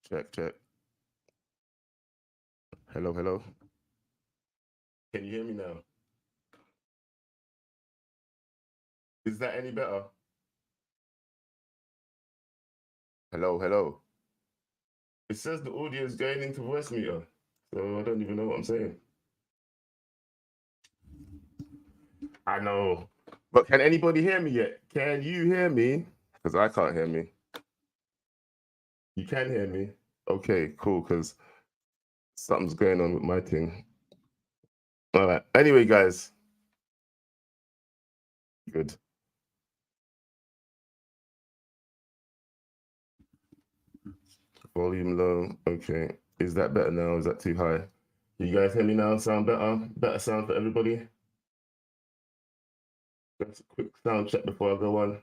Check, check. Hello, hello. Can you hear me now? Is that any better? Hello, hello. It says the audio is going into voice meter, so I don't even know what I'm saying. I know. But can anybody hear me yet? Can you hear me? Because I can't hear me. You can hear me? Okay, cool, because something's going on with my thing. All right. Anyway, guys. Good. Volume low. Okay. Is that better now? Is that too high? You guys hear me now? Sound better? Better sound for everybody? That's a quick sound check before I go on.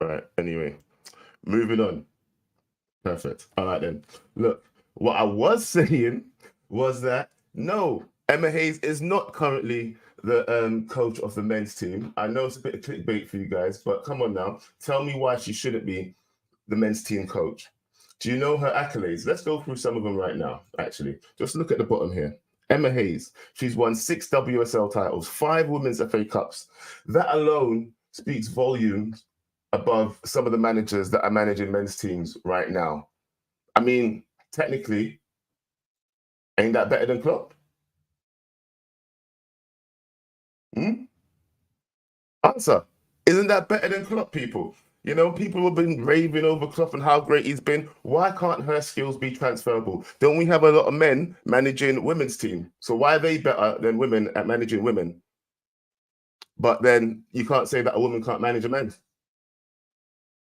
All right. Anyway, moving on. Perfect. All right then. Look, what I was saying was that no, Emma Hayes is not currently the coach of the men's team. I know it's a bit of clickbait for you guys, but come on now, tell me why she shouldn't be the men's team coach. Do you know her accolades? Let's go through some of them right now. Actually, just look at the bottom here. Emma Hayes, she's won 6 WSL titles, 5 Women's FA Cups. That alone speaks volumes above some of the managers that are managing men's teams right now. I mean, technically, ain't that better than Klopp? Answer. Isn't that better than Klopp, people? You know, people have been raving over Klopp and how great he's been. Why can't her skills be transferable? Don't we have a lot of men managing women's team? So why are they better than women at managing women? But then you can't say that a woman can't manage a man.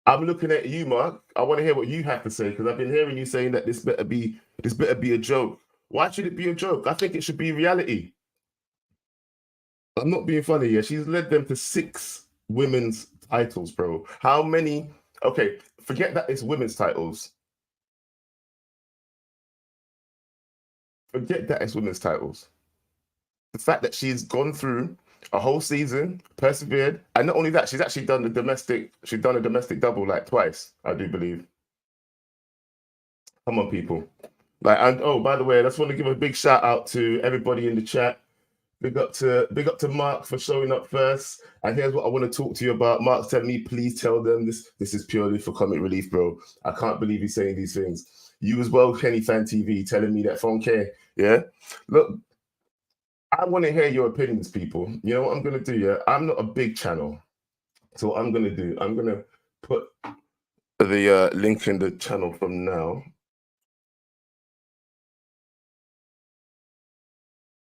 I'm looking at you, Mark. I want to hear what you have to say because I've been hearing you saying that this better be a joke. Why should it be a joke? I think it should be reality. I'm not being funny. Yeah, she's led them to 6 women's titles, bro. How many? Okay, forget that it's women's titles. Forget that it's women's titles. The fact that she's gone through a whole season, persevered, and not only that, she's actually done the domestic. She's done a domestic double like twice, I do believe. Come on, people. Like, and oh, by the way, I just want to give a big shout out to everybody in the chat. Big up to Mark for showing up first. And here's what I want to talk to you about. Mark's telling me, please tell them this is purely for comic relief, bro. I can't believe he's saying these things. You as well, Kenny Fan TV, telling me that phone care. Yeah. Look, I want to hear your opinions, people. You know what I'm gonna do? Yeah, I'm not a big channel. So what I'm gonna do, I'm gonna put the link in the channel from now.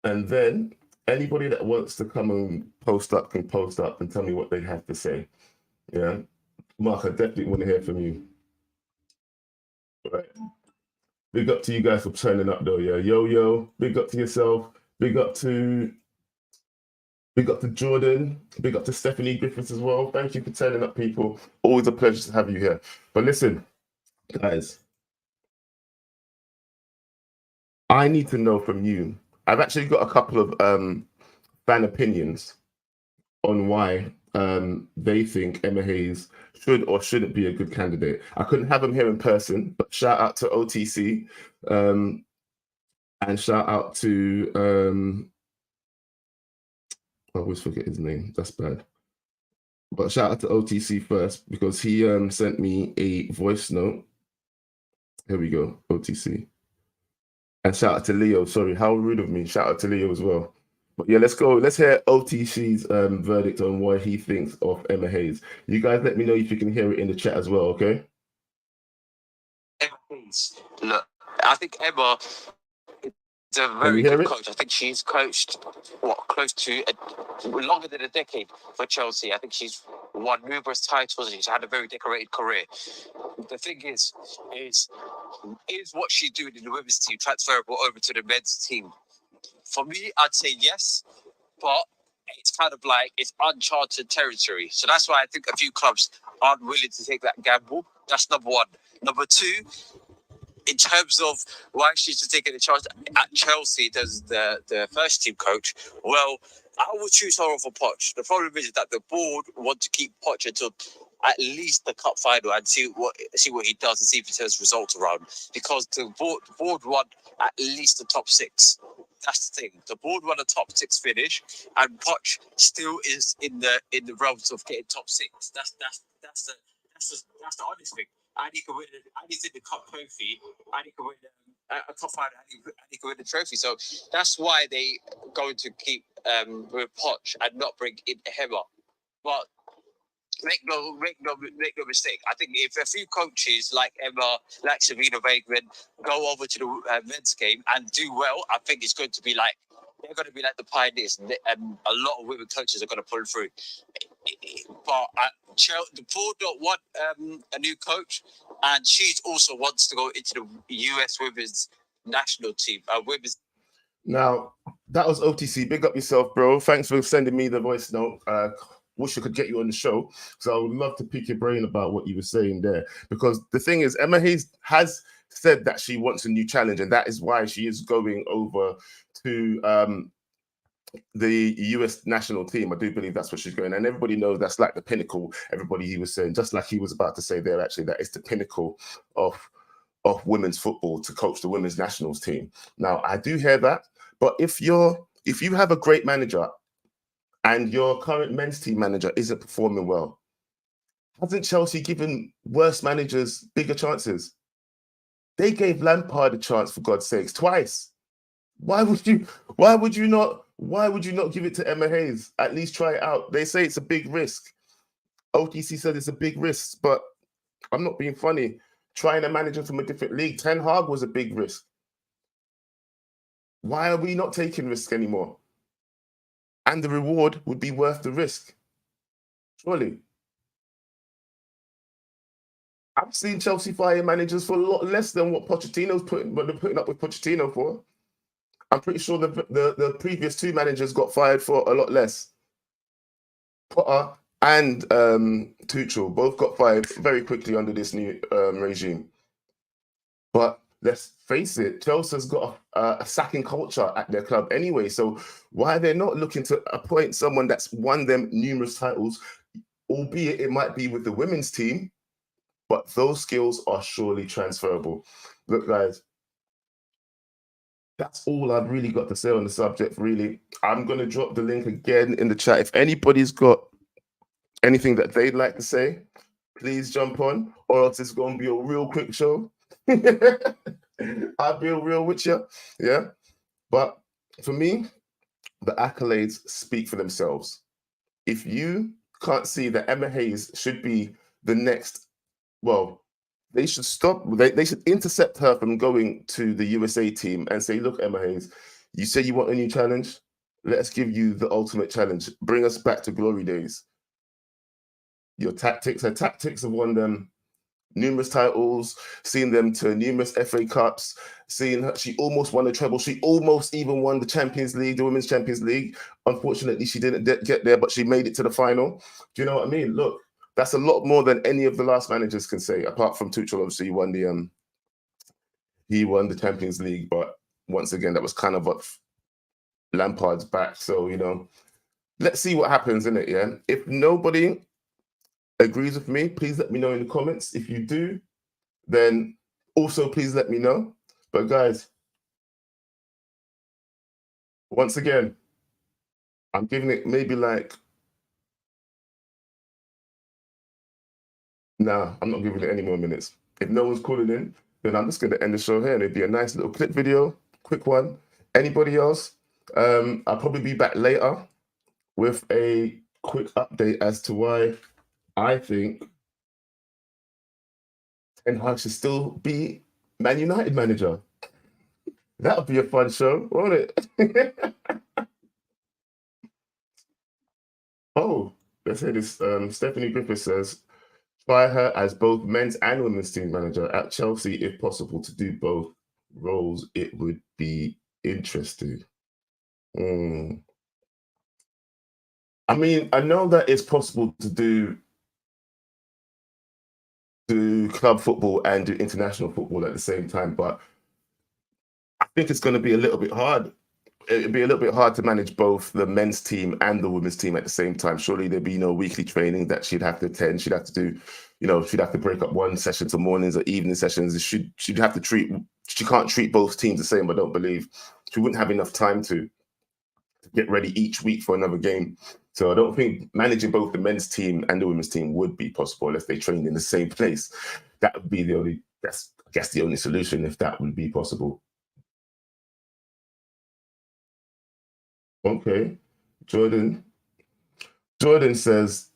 And then anybody that wants to come and post up can post up and tell me what they have to say. Yeah. Mark, I definitely want to hear from you. All right. Big up to you guys for turning up though, yeah. Yo, big up to yourself. Big up to Jordan. Big up to Stephanie Griffiths as well. Thank you for turning up, people. Always a pleasure to have you here. But listen, guys, I need to know from you. I've actually got a couple of fan opinions on why they think Emma Hayes should or shouldn't be a good candidate. I couldn't have them here in person, but shout out to OTC and shout out to I always forget his name. That's bad. But shout out to OTC first because he sent me a voice note. Here we go, OTC. And shout out to Leo. Sorry, how rude of me. Shout out to Leo as well. But yeah, let's go. Let's hear OTC's verdict on what he thinks of Emma Hayes. You guys let me know if you can hear it in the chat as well, okay? Emma Hayes. Look, I think Emma is a very good coach. I think she's coached, close to longer than a decade for Chelsea. I think she's won numerous titles and she's had a very decorated career. The thing is what she's doing in the women's team transferable over to the men's team? For me, I'd say yes, but it's kind of like it's uncharted territory. So that's why I think a few clubs aren't willing to take that gamble. That's number one. Number two, in terms of why she's taking a chance at Chelsea as the first team coach, well, I would choose her over Poch. The problem is that the board want to keep Poch until at least the cup final and see what he does and see if he turns results around. Because the board want at least the top six. That's the thing. The board want a top six finish, and Poch still is in the realms of getting top six. That's the honest thing. And he can win. And he's in the cup trophy. And he can win a top final. And he can win the trophy. So that's why they going to keep with Poch and not bring in Hema. But make no mistake. I think if a few coaches like Emma, like Savina Vagrant, go over to the men's game and do well, I think it's going to be like they're going to be like the pioneers, and a lot of women coaches are going to pull through. But the board don't want a new coach, and she also wants to go into the US women's national team. Now, that was OTC. Big up yourself, bro. Thanks for sending me the voice note. Wish I could get you on the show. So I would love to pick your brain about what you were saying there. Because the thing is, Emma Hayes has said that she wants a new challenge, and that is why she is going over to the US national team. I do believe that's what she's going. And everybody knows that's like the pinnacle. Everybody he was saying, just like he was about to say there, actually, that is the pinnacle of women's football to coach the women's nationals team. Now, I do hear that. But if you have a great manager and your current men's team manager isn't performing well, hasn't Chelsea given worse managers bigger chances? They gave Lampard a chance, for God's sakes, twice. Why would you not give it to Emma Hayes? At least try it out. They say it's a big risk. OTC said it's a big risk, but I'm not being funny. Trying a manager from a different league, Ten Hag was a big risk. Why are we not taking risk anymore? And the reward would be worth the risk. Surely. I've seen Chelsea fire managers for a lot less than what they're putting up with Pochettino for. I'm pretty sure the previous two managers got fired for a lot less. Potter and Tuchel both got fired very quickly under this new regime. But let's face it, Chelsea's got a sacking culture at their club anyway. So why are they not looking to appoint someone that's won them numerous titles, albeit it might be with the women's team, but those skills are surely transferable. Look, guys, that's all I've really got to say on the subject, really. I'm going to drop the link again in the chat. If anybody's got anything that they'd like to say, please jump on, or else it's going to be a real quick show. I'll be real with you, yeah? But for me, the accolades speak for themselves. If you can't see that Emma Hayes should be the next, well, they should stop. They should intercept her from going to the USA team and say, look, Emma Hayes, you say you want a new challenge? Let's give you the ultimate challenge. Bring us back to glory days. Her tactics have won them numerous titles, seen them to numerous FA Cups, seen her, she almost won the treble. She almost even won the Champions League, the Women's Champions League. Unfortunately, she didn't get there, but she made it to the final. Do you know what I mean? Look, that's a lot more than any of the last managers can say, apart from Tuchel. Obviously, he won the Champions League, but once again, that was kind of what Lampard's back. So, let's see what happens in it, yeah? If nobody agrees with me, please let me know in the comments. If you do, then also please let me know. But guys, once again, I'm giving it maybe like, nah, I'm not giving it any more minutes. If no one's calling in, then I'm just going to end the show here, and it'd be a nice little clip video, quick one. Anybody else? I'll probably be back later with a quick update as to why I think Ten Hag should still be Man United manager. That would be a fun show, won't it? Oh, let's say this. Stephanie Griffith says, try her as both men's and women's team manager at Chelsea, if possible, to do both roles. It would be interesting. I mean, I know that it's possible to do club football and do international football at the same time, but I think it's going to be a little bit hard. It'd be a little bit hard to manage both the men's team and the women's team at the same time. Surely there'd be no weekly training that she'd have to attend. She'd have to do, she'd have to break up one session to mornings or evening sessions. She'd have to she can't treat both teams the same, I don't believe. She wouldn't have enough time to get ready each week for another game. So I don't think managing both the men's team and the women's team would be possible unless they trained in the same place. That would be that's I guess the only solution, if that would be possible. Okay. Jordan says,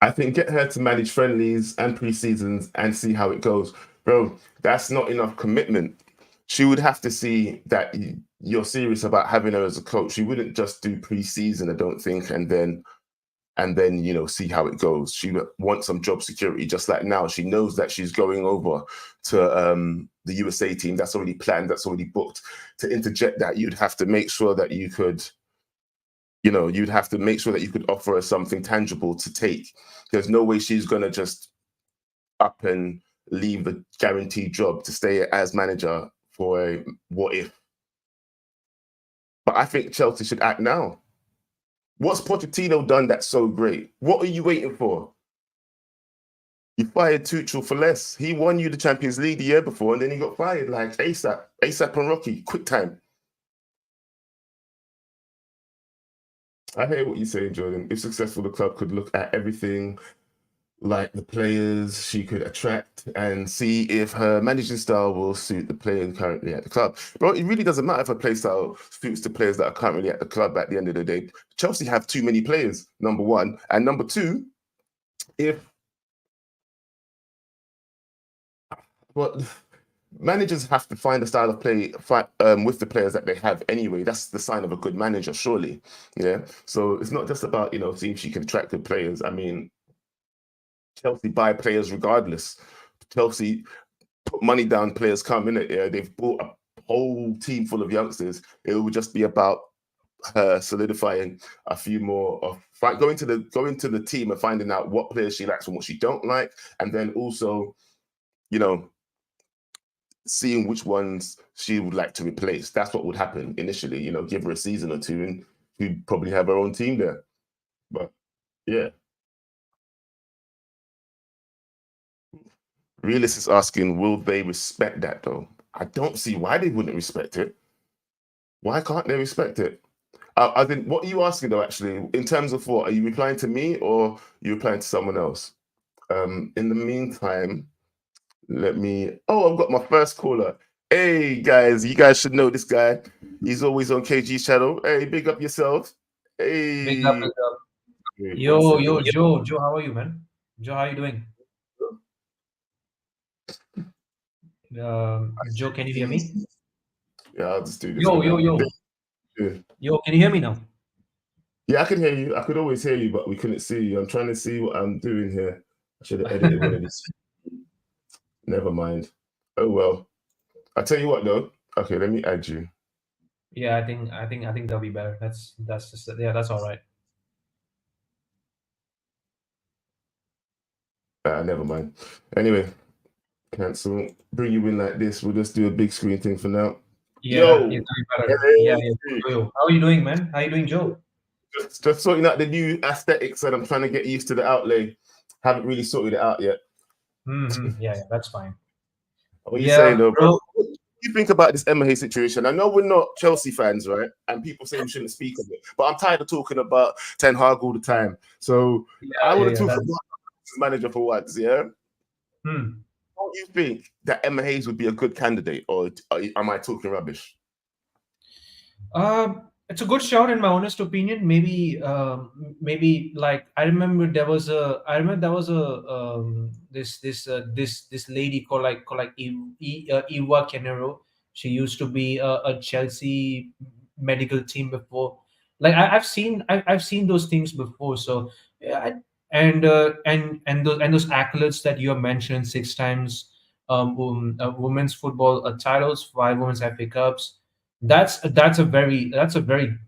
I think get her to manage friendlies and pre-seasons and see how it goes. Bro, that's not enough commitment. She would have to see that you're serious about having her as a coach. She wouldn't just do pre-season, I don't think, and then see how it goes. She wants some job security. Just like now, she knows that she's going over to the USA team. That's already planned, that's already booked. To interject that, you'd have to make sure that you could offer her something tangible to take. There's no way she's going to just up and leave a guaranteed job to stay as manager for a what if. But I think Chelsea should act now. What's Pochettino done that's so great? What are you waiting for? You fired Tuchel for less. He won you the Champions League the year before, and then he got fired like ASAP. ASAP and Rocky, quick time. I hear what you're saying, Jordan. If successful, the club could look at everything, like the players she could attract, and see if her managing style will suit the players currently at the club. Bro, it really doesn't matter if her play style suits the players that are currently at the club at the end of the day. Chelsea have too many players, number one. And number two, managers have to find a style of play with the players that they have anyway. That's the sign of a good manager, surely. Yeah. So it's not just about, seeing if she can attract good players. I mean, Chelsea buy players regardless. Chelsea put money down, players come in it. Yeah, they've bought a whole team full of youngsters. It would just be about her solidifying a few more of going to the team and finding out what players she likes and what she don't like, and then also, seeing which ones she would like to replace. That's what would happen initially. Give her a season or two, and she'd probably have her own team there. But yeah. Realist is asking, will they respect that though? I don't see why they wouldn't respect it. Why can't they respect it? I think, what are you asking though, actually? In terms of what? Are you replying to me or are you replying to someone else? In the meantime, I've got my first caller. Hey guys, you guys should know this guy. He's always on KG's channel. Hey, big up yourself. Hey. Big up. Yo, Joe. Joe, how are you, man? Joe, how are you doing? Joe, can you hear me? Yeah, I'll just do this. Yo. Yeah. Yo, can you hear me now? Yeah, I can hear you. I could always hear you, but we couldn't see you. I'm trying to see what I'm doing here. I should have edited one of these Never mind. Oh well. I tell you what though. Okay, let me add you. Yeah, I think that'll be better. That's just yeah, that's all right. Never mind. Anyway, cancel. Bring you in like this. We'll just do a big screen thing for now. Yeah, Yo, yeah, that'll be better. Yeah, Yo. How are you doing, man? How are you doing, Joe? just sorting out the new aesthetics, and I'm trying to get used to the outlay. Haven't really sorted it out yet. Yeah, that's fine. What are you saying though, bro? What do you think about this Emma Hayes situation? I know we're not Chelsea fans, right? And people say we shouldn't speak of it, but I'm tired of talking about Ten Hag all the time. So I want to talk about manager for once, yeah? Don't you think that Emma Hayes would be a good candidate, or am I talking rubbish? It's a good shout in my honest opinion. Maybe like I remember there was a this lady called Eva Canero. She used to be a Chelsea medical team before. Like I've seen those things before. So yeah, and those accolades that you have mentioned, 6 times women's football titles, 5 women's FA Cups. That's a very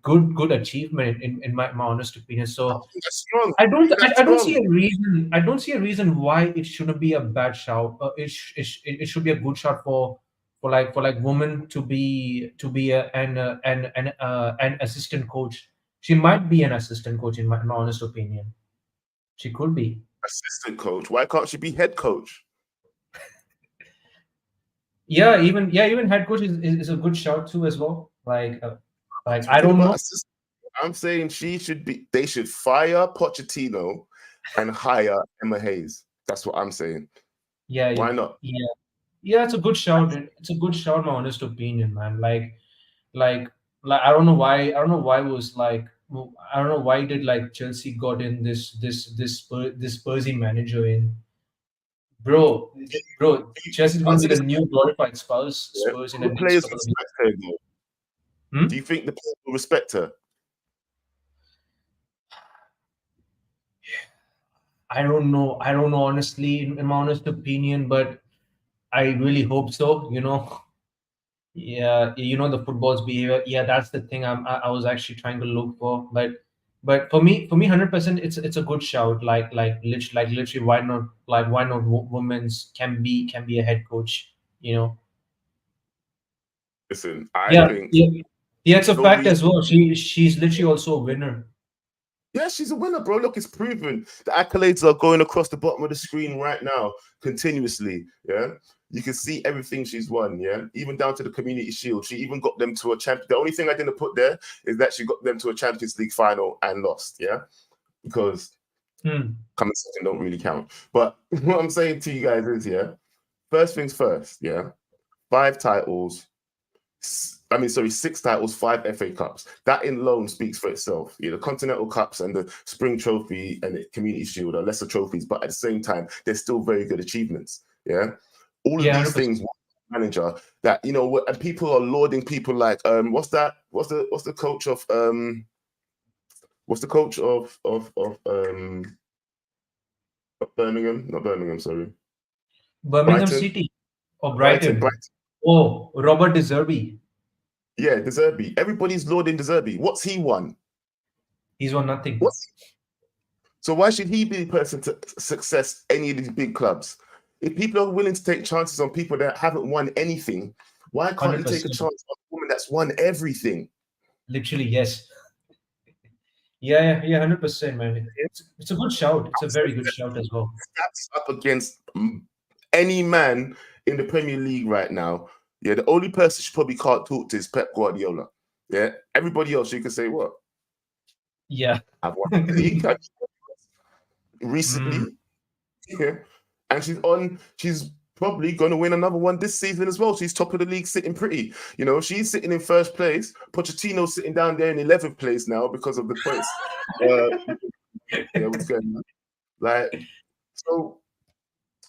good achievement in my honest opinion. So That's strong. I don't see a reason why it shouldn't be a bad shout. It should be a good shot for like women to be an assistant coach. She might be an assistant coach in my honest opinion. She could be assistant coach. Why can't she be head coach? Yeah, even head coach is a good shout too as well. Like I don't know. I'm saying they should fire Pochettino and hire Emma Hayes. That's what I'm saying. Yeah. Why not? Yeah, it's a good shout. It's a good shout, my honest opinion, man. Like I don't know why did like Chelsea got in this Spursy manager in. Bro, Chelsea's going to be the new glorified Spurs in the next couple of years. Do you think the players will respect her? I don't know honestly, in my honest opinion, but I really hope so. Yeah, the football's behavior. Yeah, that's the thing I was actually trying to look for. But for me, 100%, it's a good shout. Like literally, why not? Like why not? Women's can be a head coach. Listen, I think it's a fact as well. She's literally also a winner. Yeah, she's a winner, bro. Look, it's proven. The accolades are going across the bottom of the screen right now, continuously. Yeah, you can see everything she's won. Yeah, even down to the Community Shield. She even got them to a champion. The only thing I didn't put there is that she got them to a Champions League final and lost. Yeah, because coming second don't really count. But what I'm saying to you guys is, first things first. Yeah, 5 titles. 6 titles, 5 FA Cups. That in alone speaks for itself. The Continental Cups and the Spring Trophy and the Community Shield are lesser trophies, but at the same time, they're still very good achievements. Yeah, all of these 100%. Things. Manager that and people are lauding people like what's the coach of Birmingham? Not Birmingham, sorry. Birmingham City or Brighton. Oh, Robert De Zerbi. Yeah, De Zerbi. Everybody's lauding De Zerbi. What's he won? He's won nothing. So why should he be the person to success any of these big clubs? If people are willing to take chances on people that haven't won anything, why can't 100%. You take a chance on a woman that's won everything? Literally, yes. Yeah, 100%, man. It's a good shout. It's a very good shout as well. That's up against any man in the Premier League right now. Yeah, the only person she probably can't talk to is Pep Guardiola. Yeah, everybody else you can say what? Yeah, I've won the league recently. Yeah, and she's probably going to win another one this season as well. She's top of the league, sitting pretty. She's sitting in first place. Pochettino's sitting down there in 11th place now because of the points. What's going on? So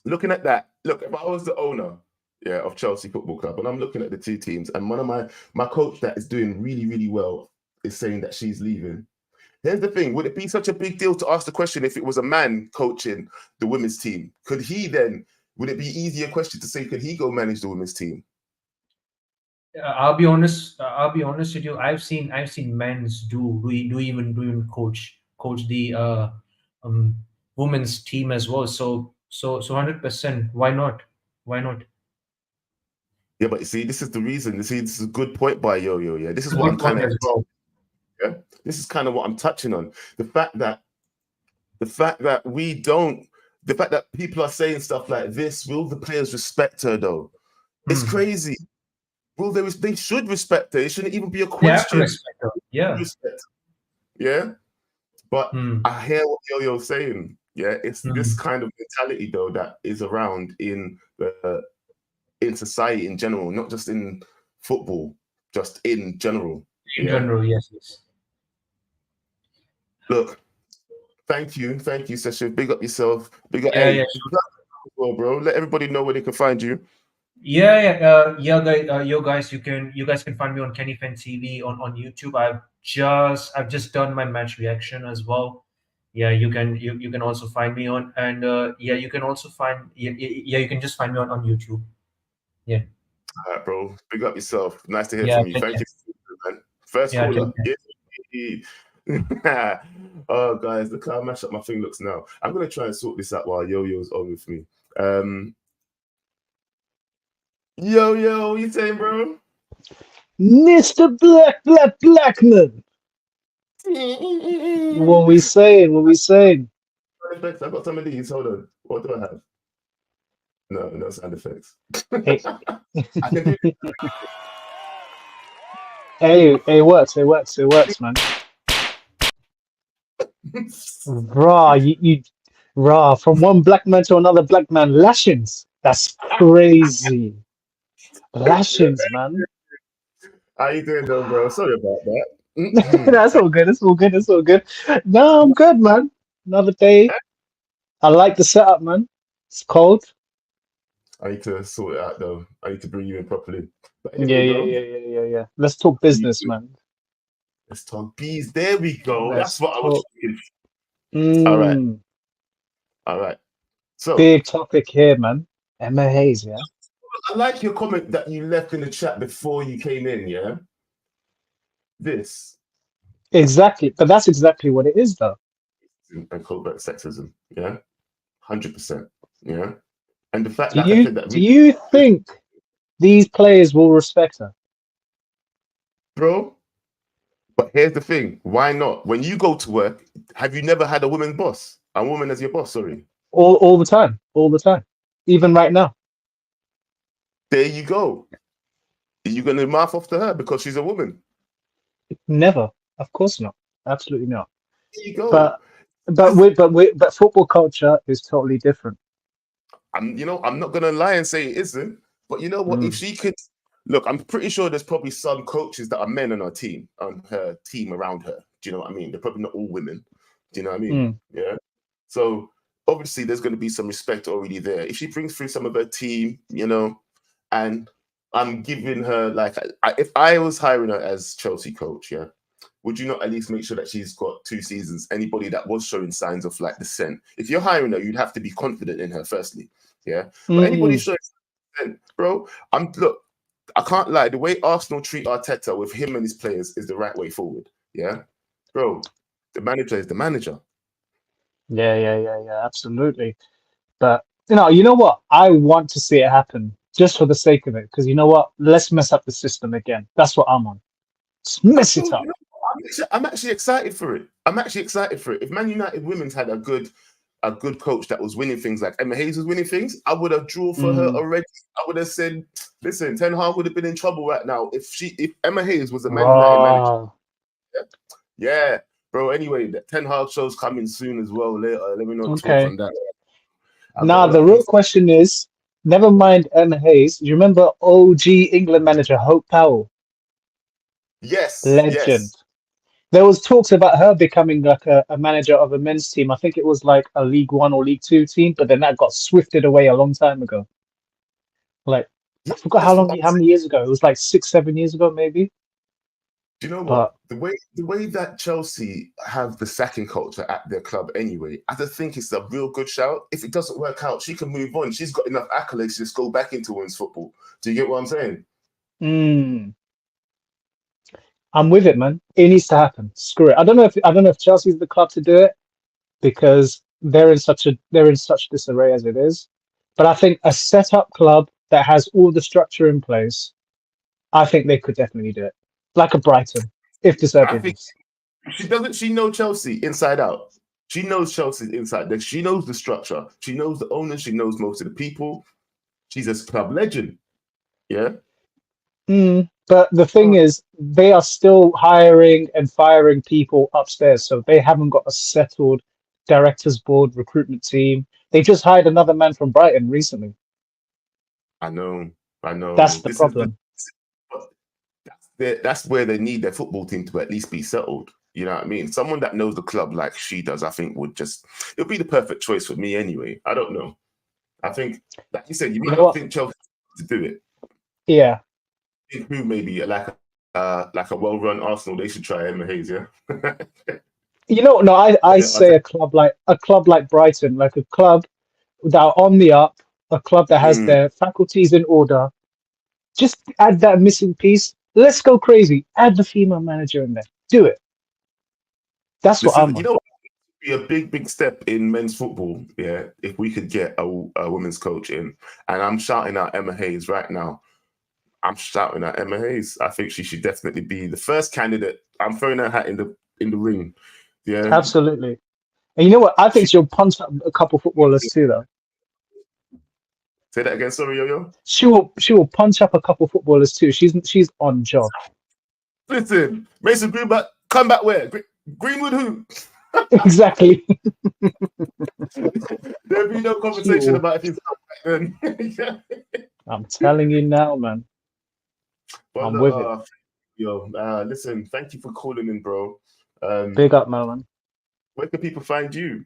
looking at that, look, if I was the owner, of Chelsea Football Club, and I'm looking at the 2 teams, and one of my coach that is doing really, really well is saying that she's leaving. Here's the thing: would it be such a big deal to ask the question if it was a man coaching the women's team? Could he then would it be easier question to say, could he go manage the women's team? I'll be honest. I'll be honest with you. I've seen men's do even coach the um women's team as well. So 100%. Why not? Why not? Yeah, but you see, this is the reason. You see, this is a good point by Yo-Yo. Yeah, this is That's a what I'm good kind point of. as well. Yeah, this is kind of what I'm touching on. The fact that we don't. The fact that people are saying stuff like this. Will the players respect her though? It's Hmm. crazy. Well, they should respect her. It shouldn't even be a They have to question. respect her. Yeah. Respect. Yeah. But Hmm. I hear what Yo-Yo's saying. Yeah, it's this Hmm. kind of mentality though that is around in society in general, not just in football, just in general. In Yeah. general, yes, yes. Look, thank you, Session. Big up yourself. Big up, Yeah, yeah, hey, well, bro. Let everybody know where they can find you. yeah, guys. You guys can find me on Kenny Fan TV on YouTube. I've just done my match reaction as well. Yeah, you can also find me on, and yeah, you can also find yeah, you can just find me on YouTube. Yeah, All right, bro. Big up yourself. Nice to hear yeah, from you. take Thank care. you, man. First Yeah, take caller. care. Yeah. Oh, guys, look how mashed up my thing looks now. I'm gonna try and sort this out while Yo-Yo's on with me. Yo, what you saying, bro? Mr. Blackman. What we saying? What we saying? Sound effects. I've got some of these. Hold on. What do I have? No sound effects. Hey, I can do hey, it works. It works. It works, man. this. Rah, from one black man to another black man, lashings. That's crazy. Lashings, man. How you doing, though, bro? Sorry about that. Mhm. That's all good. It's all good. It's all good. No, I'm good, man. Another day. I like the setup, man. It's cold. I need to sort it out, though. I need to bring you in properly. But Yeah, anyway, yeah, bro, yeah, yeah, yeah, yeah. Let's talk business, man. let's talk bees. There we go. That's Let's what I was talk. thinking. All right, Mm, all right. So big topic here, man. Emma Hayes, yeah. I like your comment that you left in the chat before you came in. Yeah, this Exactly, but that's exactly what it is, though. and covert sexism. Yeah, 100%. Yeah, and the fact, Do like I you said, that do you think these players will respect her bro. But here's the thing: why not? When you go to work, have you never had a woman boss? A woman as your boss? Sorry. all the time, even right now? There you go. Are you going to mouth off to her because she's a woman? Never, of course not, absolutely not. There you go. But but football culture is totally different. I'm not gonna lie and say it isn't. But you know what? If Mm, she could look, I'm pretty sure there's probably some coaches that are men on her team around her. Do you know what I mean? They're probably not all women. Do you know what I mean? mm, Yeah. So obviously there's going to be some respect already there. If she brings through some of her team, and I'm giving her like, if I was hiring her as Chelsea coach, yeah, would you not at least make sure that she's got 2 seasons? Anybody that was showing signs of like descent, if you're hiring her, you'd have to be confident in her firstly, yeah. But anybody mm. showing descent, bro, look. I can't lie. The way Arsenal treat Arteta with him and his players is the right way forward. Yeah, bro. The manager is the manager. Yeah, absolutely. But you know what? I want to see it happen just for the sake of it, because you know what? Let's mess up the system again. That's what I'm on. Just mess Bro, it up. I'm actually excited for it. I'm actually excited for it. If Man United Women's had a good coach that was winning things like Emma Hayes was winning things, I would have drawn for her Mm. already. I would have said, listen, Ten Hag would have been in trouble right now if Emma Hayes was a Man United manager. Raw. Yeah, bro. Anyway, the Ten Hag show's coming soon as well. Later, let me not talk Okay. on that. I've got Now a lot the of real pieces. question is, never mind Emma Hayes. Do you remember OG England manager Hope Powell? Yes, Legend. yes. There was talks about her becoming like a manager of a men's team. I think it was like a League One or League Two team, but then that got swifted away a long time ago. Like Yeah, I forgot that's what I'm how saying. many years ago. It was like 6, 7 years ago, maybe. Do you know But what? The way that Chelsea have the sacking culture at their club anyway, I just think it's a real good shout. If it doesn't work out, she can move on. She's got enough accolades to just go back into women's football. Do you get what I'm saying? I'm with it, man. It needs to happen. Screw it. I don't know if Chelsea's the club to do it because they're in such disarray as it is. But I think a set up club that has all the structure in place, I think they could definitely do it. Like a Brighton, if De I Zerbi think leaves. she know Chelsea inside out. She knows Chelsea inside. She knows the structure. She knows the owners. She knows most of the people. She's a club legend. Yeah. But the thing is, they are still hiring and firing people upstairs, so they haven't got a settled directors board recruitment team. They just hired another man from Brighton recently. I know. That's the problem. That's where they need their football team to at least be settled. You know what I mean? Someone that knows the club like she does, I think it'll be the perfect choice for me anyway. I don't know. I think, like you said, you might not think Chelsea to do it. Yeah. Who maybe like a well-run Arsenal, they should try Emma Hayes, yeah. I say a club like Brighton, like a club that are on the up, a club that has their faculties in order. Just add that missing piece. Let's go crazy. Add the female manager in there. Do it. That's what I'm. You know, it would be a big step in men's football, yeah, if we could get a women's coach in. And I'm shouting out Emma Hayes right now. I'm shouting at Emma Hayes. I think she should definitely be the first candidate. I'm throwing her hat in the ring. Yeah, absolutely. And you know what? I think she'll punch up a couple footballers too, though. Say that again, sorry, Yo-Yo. She will punch up a couple footballers too. She's on job. Listen, Mason Greenwood, come back where? Greenwood who? Exactly. There'll be no conversation about if he's come back then. I'm telling you now, man. But I'm with it. Listen, thank you for calling in, bro. Big up, man. Where can people find you?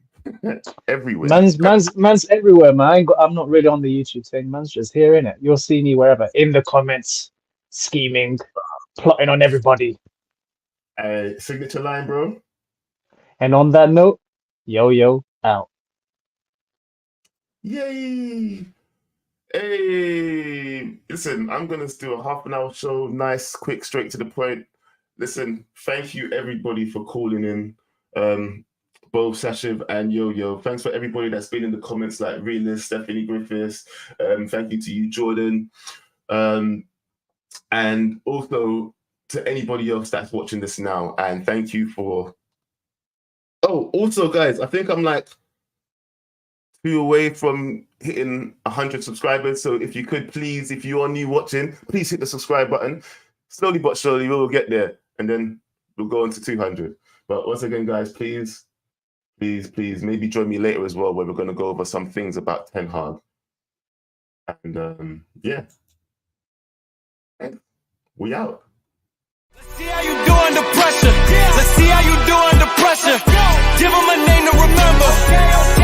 Everywhere. Man's everywhere, man. I'm not really on the YouTube thing. Man's just here, innit? You'll see me wherever. In the comments, scheming, plotting on everybody. Signature line, bro. And on that note, Yo-Yo out. Yay! Hey, listen, I'm going to do a half an hour show. Nice, quick, straight to the point. Listen, thank you everybody for calling in. Both Sashiv and Yo-Yo. Thanks for everybody that's been in the comments, like Realist, Stephanie Griffiths. Thank you to you, Jordan. And also to anybody else that's watching this now. And thank you for... Oh, also, guys, I think I'm like 2 away from hitting 100 subscribers. So if you could please, if you are new watching, please hit the subscribe button. Slowly but surely, we'll get there. And then we'll go on to 200. But once again, guys, please, maybe join me later as well, where we're going to go over some things about Ten Hag. And yeah, we out. Let's see how you do under pressure. Let's see how you do under pressure. Give them a name to remember.